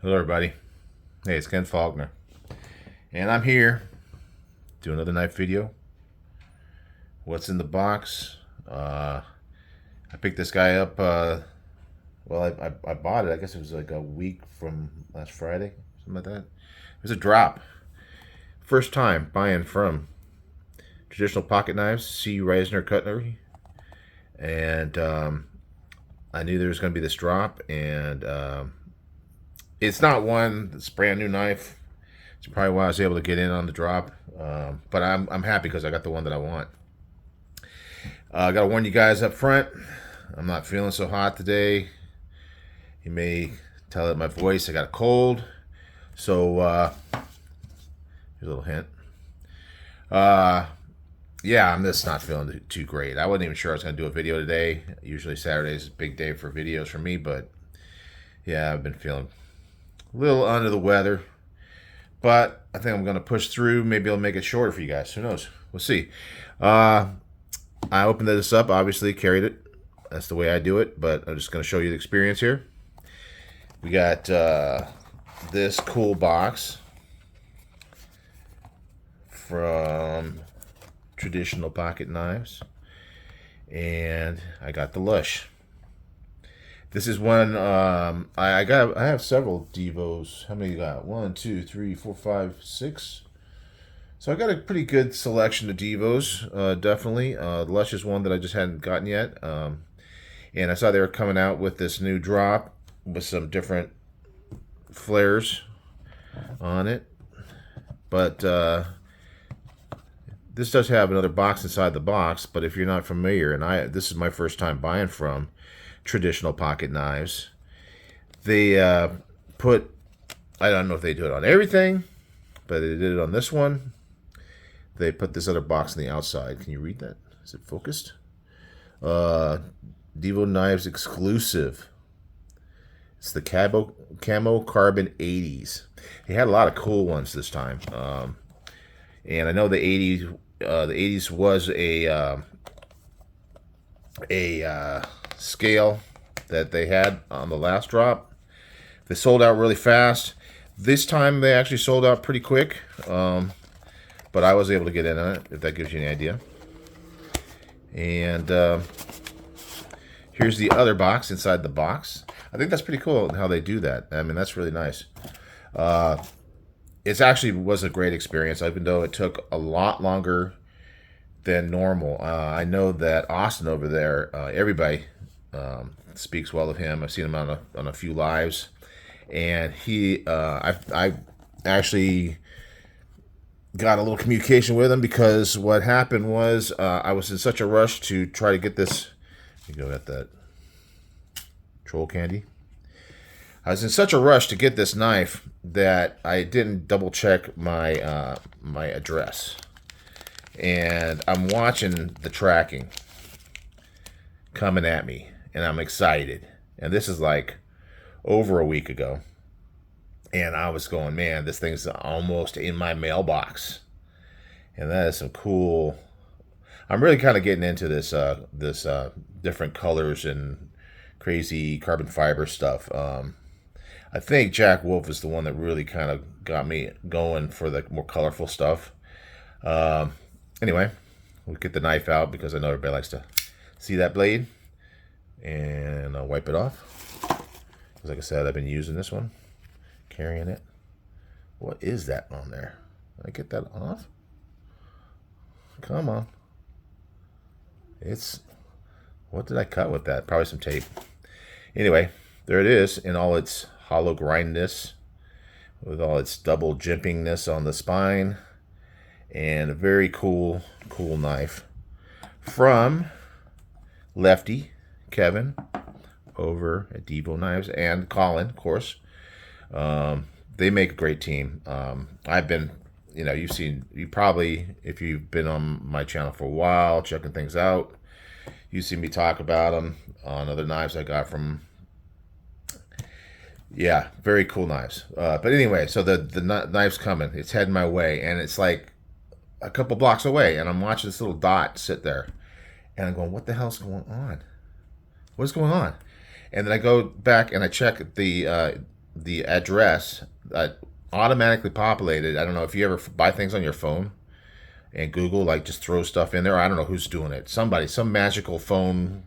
Hello everybody. Hey, it's Ken Faulkner. And I'm here do another knife video. What's in the box? I picked this guy up, I bought it, I guess it was like a week from last Friday, something like that. It was a drop. First time buying from Traditional Pocket Knives, C. Reisner Cutlery. And I knew there was going to be this drop, and it's not one that's brand new knife. It's probably why I was able to get in on the drop. But I'm happy because I got the one that I want. I got to warn you guys up front. I'm not feeling so hot today. You may tell it in my voice. I got a cold. So here's a little hint. Yeah, I'm just not feeling too great. I wasn't even sure I was going to do a video today. Usually Saturday is a big day for videos for me, but yeah, I've been feeling a little under the weather. But I think I'm going to push through. Maybe I'll make it shorter for you guys. Who knows? We'll see. I opened this up, obviously carried it. That's the way I do it, but I'm just going to show you the experience here. We got this cool box from Traditional Pocket Knives, and I got the Lush. This is one I have several Devos. How many you got? 1, 2, 3, 4, 5, 6. So I got a pretty good selection of Devos, definitely. Lush is one that I just hadn't gotten yet. And I saw they were coming out with this new drop with some different flares on it. But this does have another box inside the box. But if you're not familiar, and this is my first time buying from Traditional Pocket Knives, they put, I don't know if they do it on everything, but they did it on this one. They put this other box on the outside. Can you read that? Is it focused? Devo Knives exclusive. It's the Camo Carbon 80s. They had a lot of cool ones this time. And I know the 80s was a scale that they had on the last drop. They sold out really fast. This time they actually sold out pretty quick. But I was able to get in on it, if that gives you any idea. And here's the other box inside the box. I think that's pretty cool how they do that. I mean, that's really nice. It actually was a great experience, even though it took a lot longer than normal. I know that Austin over there, everybody speaks well of him. I've seen him on a few lives, and I actually got a little communication with him, because what happened was I was in such a rush to try to get this. You go at that troll candy. I was in such a rush to get this knife that I didn't double check my my address, and I'm watching the tracking coming at me, and I'm excited. And this is like over a week ago. And I was going, man, this thing's almost in my mailbox. And that is some cool. I'm really kind of getting into this different colors and crazy carbon fiber stuff. I think Jack Wolf is the one that really kind of got me going for the more colorful stuff. Anyway, we'll get the knife out, because I know everybody likes to see that blade. And I'll wipe it off. Because like I said, I've been using this one. Carrying it. What is that on there? Did I get that off? Come on. What did I cut with that? Probably some tape. Anyway, there it is in all its hollow grindness, with all its double jimpingness on the spine, and a very cool knife from Lefty Kevin over at Devo Knives, and Colin, of course. They make a great team. I've been, you probably, if you've been on my channel for a while, checking things out, you see me talk about them on other knives I got from. Yeah, very cool knives. But anyway, so the knife's coming. It's heading my way, and it's like a couple blocks away, and I'm watching this little dot sit there, and I'm going, what the hell's going on? What's going on? And then I go back and I check the the address automatically populated. I don't know if you ever buy things on your phone and Google like just throws stuff in there. I don't know who's doing it. Somebody, some magical phone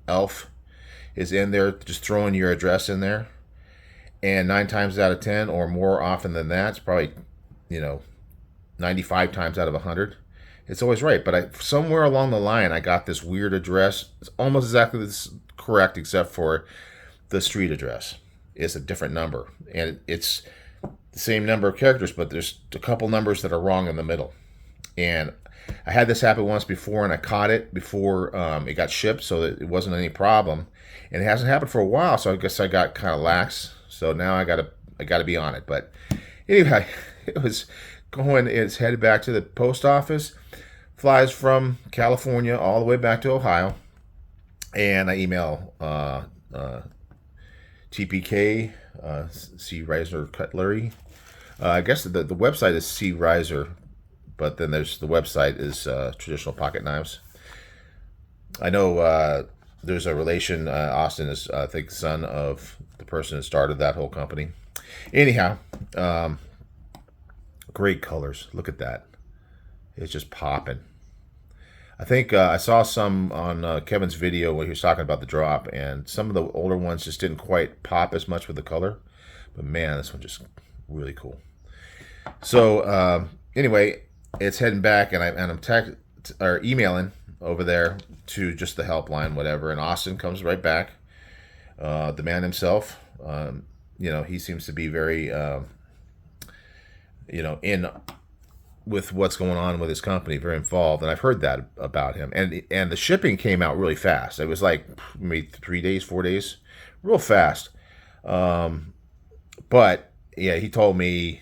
elf is in there just throwing your address in there. And 9 times out of 10, or more often than that, it's probably, you know, 95 times out of 100, it's always right. But somewhere along the line, I got this weird address. It's almost exactly this correct, except for the street address is a different number, and it's the same number of characters, but there's a couple numbers that are wrong in the middle. And I had this happen once before, and I caught it before it got shipped, so that it wasn't any problem. And it hasn't happened for a while, so I guess I got kind of lax. So now I gotta be on it. But anyway, it was going. It's headed back to the post office. Flies from California all the way back to Ohio, and I email TPK C Riser Cutlery. I guess the website is C Riser, but then there's the website is Traditional Pocket Knives. I know there's a relation. Austin is I think son of the person that started that whole company. Anyhow, great colors. Look at that. It's just popping. I think I saw some on Kevin's video where he was talking about the drop, and some of the older ones just didn't quite pop as much with the color. But man, this one just really cool. So anyway, it's heading back, and I'm emailing over there to just the helpline, whatever. And Austin comes right back. The man himself, you know, he seems to be very, you know, in with what's going on with his company, very involved, and I've heard that about him. And the shipping came out really fast. It was like maybe 3 days, 4 days, real fast. But yeah, he told me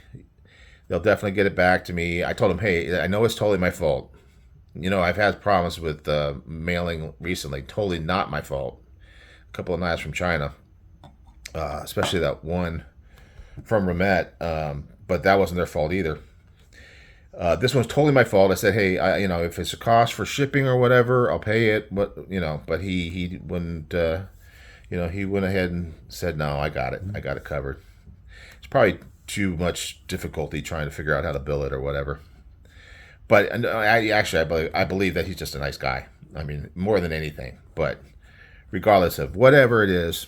they'll definitely get it back to me. I told him, hey, I know it's totally my fault. You know, I've had problems with mailing recently. Totally not my fault. A couple of knives from China, especially that one from Ramet, but that wasn't their fault either. This one's totally my fault. I said, hey, you know, if it's a cost for shipping or whatever, I'll pay it. But you know, but he wouldn't. You know, he went ahead and said, no, I got it. I got it covered. It's probably too much difficulty trying to figure out how to bill it or whatever. But I believe that he's just a nice guy. I mean, more than anything. But regardless of whatever it is,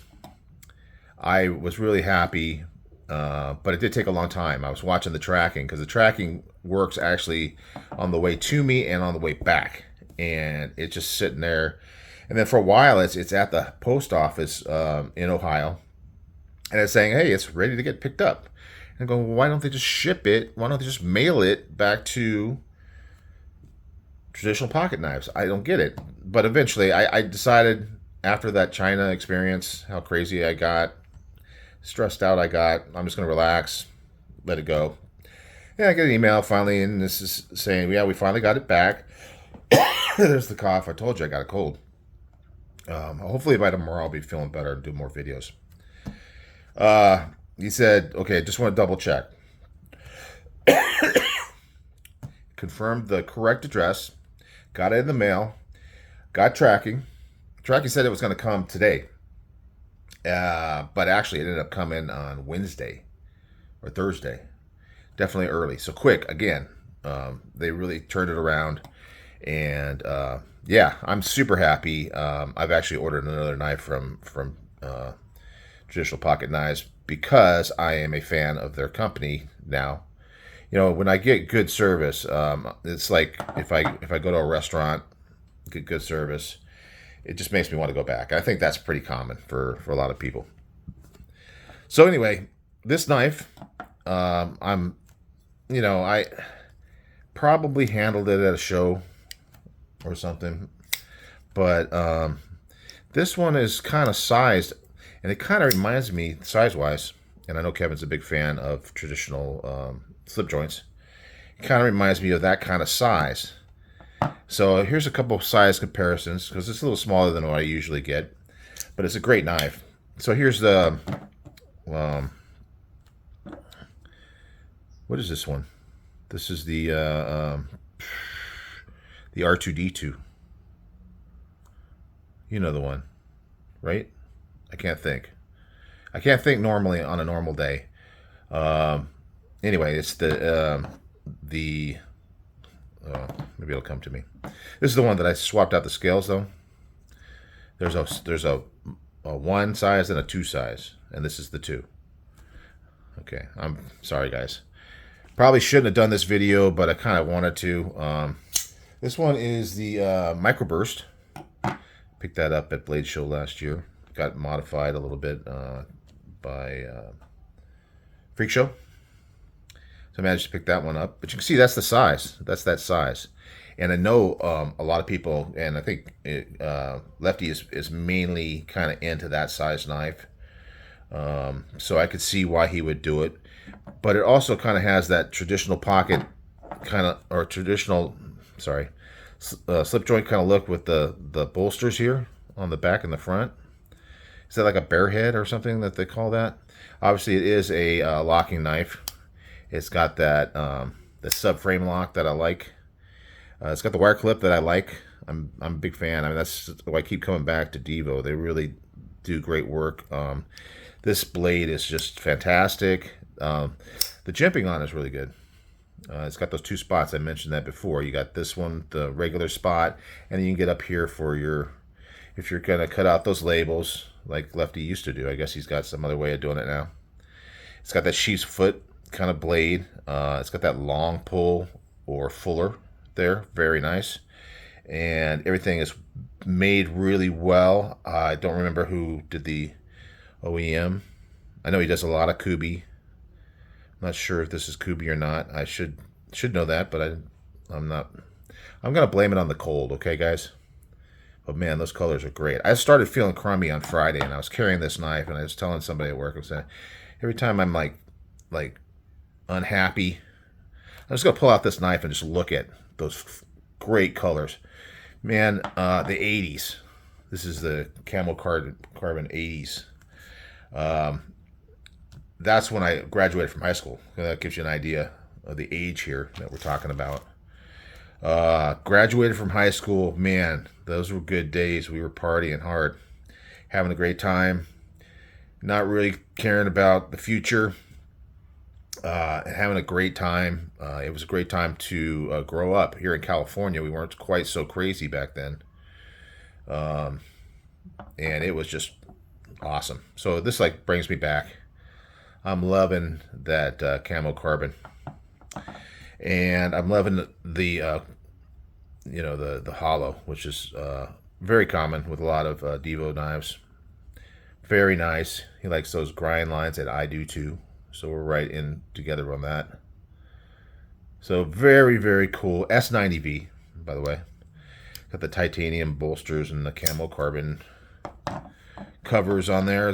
I was really happy. But it did take a long time. I was watching the tracking because the tracking works actually on the way to me and on the way back, and it's just sitting there. And then for a while, it's at the post office in Ohio, and it's saying, hey, it's ready to get picked up. And I'm going, well, why don't they just ship it? Why don't they just mail it back to Traditional Pocket Knives? I don't get it. But eventually, I decided after that China experience, how crazy I got, stressed out I got, I'm just going to relax, let it go. Yeah, I get an email finally, and this is saying, yeah, we finally got it back. There's the cough. I told you I got a cold. Hopefully by tomorrow I'll be feeling better and do more videos. He said, okay, just want to double check. Confirmed the correct address. Got it in the mail. Got tracking. Tracking said it was going to come today. But actually it ended up coming on Wednesday or Thursday. Definitely early. So quick, again. They really turned it around. And yeah, I'm super happy. I've actually ordered another knife from Traditional Pocket Knives because I am a fan of their company now. You know, when I get good service, it's like if I go to a restaurant, get good service, it just makes me want to go back. I think that's pretty common for a lot of people. So anyway, this knife, I probably handled it at a show or something, but this one is kind of sized, and it kind of reminds me size-wise, and I know Kevin's a big fan of traditional slip joints. It kind of reminds me of that kind of size. So here's a couple of size comparisons, because it's a little smaller than what I usually get, but it's a great knife. So here's the what is this one? This is the R2D2. You know the one, right? I can't think. I can't think normally on a normal day. Um, anyway, it's the maybe it'll come to me. This is the one that I swapped out the scales though. There's a one size and a two size, and this is the two. Okay, I'm sorry guys. Probably shouldn't have done this video, but I kind of wanted to. This one is the Microburst. Picked that up at Blade Show last year. Got modified a little bit by Freak Show. So I managed to pick that one up. But you can see that's the size. That's that size. And I know a lot of people, and I think Lefty is mainly kind of into that size knife. So I could see why he would do it. But it also kind of has that traditional pocket kind of, or traditional, sorry, slip joint kind of look with the bolsters here on the back and the front. Is that like a bear head or something that they call that? Obviously, it is a locking knife. It's got that the subframe lock that I like. It's got the wire clip that I like. I'm a big fan. I mean, that's why I keep coming back to Devo. They really do great work. This blade is just fantastic. The jimping on is really good. It's got those two spots. I mentioned that before. You got this one, the regular spot, and then you can get up here for your, if you're going to cut out those labels like Lefty used to do. I guess he's got some other way of doing it now. It's got that sheep's foot kind of blade. It's got that long pull or fuller there. Very nice. And everything is made really well. I don't remember who did the OEM. I know he does a lot of Kubi. I'm not sure if this is Kubi or not. I should know that, but I'm not. I'm gonna blame it on the cold, okay, guys? But man, those colors are great. I started feeling crummy on Friday, and I was carrying this knife, and I was telling somebody at work, I was saying, every time I'm like unhappy, I'm just gonna pull out this knife and just look at those great colors. Man, the 80s. This is the Camo Carbon 80s. That's when I graduated from high school. That gives you an idea of the age here that we're talking about. Graduated from high school, man, those were good days. We were partying hard, having a great time, not really caring about the future, having a great time. It was a great time to grow up here in California. We weren't quite so crazy back then, and it was just awesome. So this like brings me back. I'm loving that Camo Carbon, and I'm loving the the hollow, which is very common with a lot of Devo knives. Very nice. He likes those grind lines, and I do too. So we're right in together on that. So very, very cool. S90V, by the way. Got the titanium bolsters and the Camo Carbon covers on there.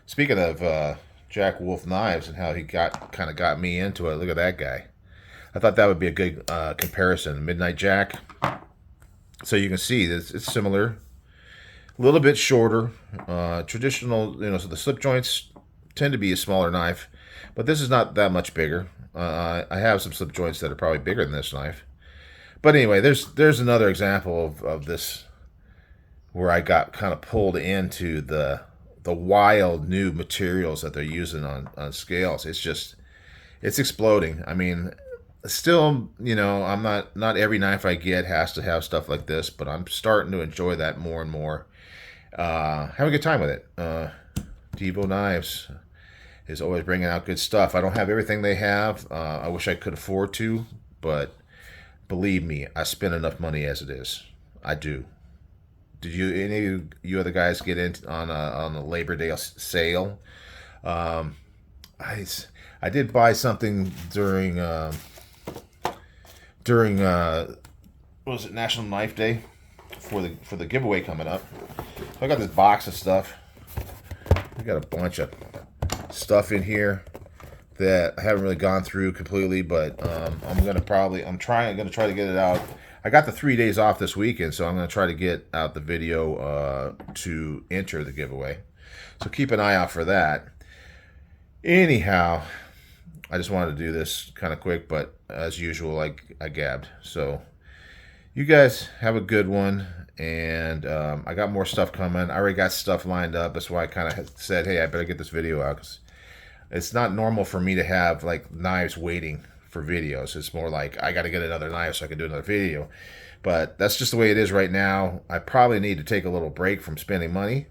Speaking of Jack Wolf knives and how he kind of got me into it, look at that guy. I thought that would be a good comparison. Midnight Jack. So you can see this, it's similar, a little bit shorter, traditional. So the slip joints tend to be a smaller knife, but this is not that much bigger. I have some slip joints that are probably bigger than this knife. But anyway, there's another example of this where I got kind of pulled into the wild new materials that they're using on scales. It's exploding. I mean, still, I'm not every knife I get has to have stuff like this, but I'm starting to enjoy that more and more. Have a good time with it. Devo Knives is always bringing out good stuff. I don't have everything they have. I wish I could afford to, but believe me, I spend enough money as it is. I do. Did any of you other guys get in on a Labor Day sale? I did buy something during what was it, National Knife Day for the giveaway coming up. I got this box of stuff. I got a bunch of stuff in here that I haven't really gone through completely, but I'm gonna try to get it out. I got the 3 days off this weekend, so I'm going to try to get out the video to enter the giveaway. So keep an eye out for that. Anyhow, I just wanted to do this kind of quick, but as usual, I gabbed. So You guys have a good one. And I got more stuff coming. I already got stuff lined up. That's why I kind of said, hey, I better get this video out, because it's not normal for me to have like knives waiting for videos. It's more like I got to get another knife so I can do another video. But that's just the way it is right now. I probably need to take a little break from spending money.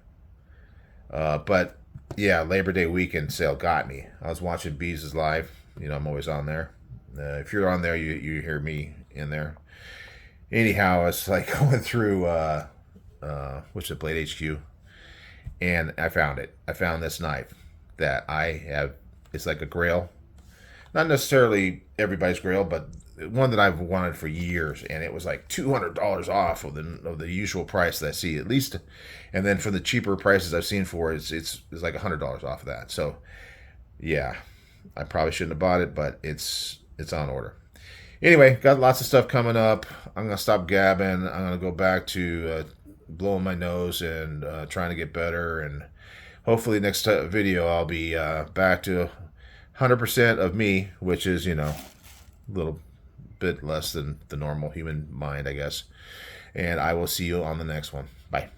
But yeah, Labor Day weekend sale got me. I was watching Bees' live. You know, I'm always on there. If you're on there, you hear me in there. Anyhow, it's like going through what's it, Blade HQ, and I found it. I found this knife that I have. It's like a grail, not necessarily everybody's grail, but one that I've wanted for years, and it was like $200 off of the usual price that I see, at least. And then for the cheaper prices I've seen for it, it's like $100 off of that. So yeah, I probably shouldn't have bought it, but it's on order. Anyway, got lots of stuff coming up. I'm gonna stop gabbing. I'm gonna go back to blowing my nose and trying to get better. And hopefully next video I'll be back to 100% of me, which is, you know, a little bit less than the normal human mind, I guess. And I will see you on the next one. Bye.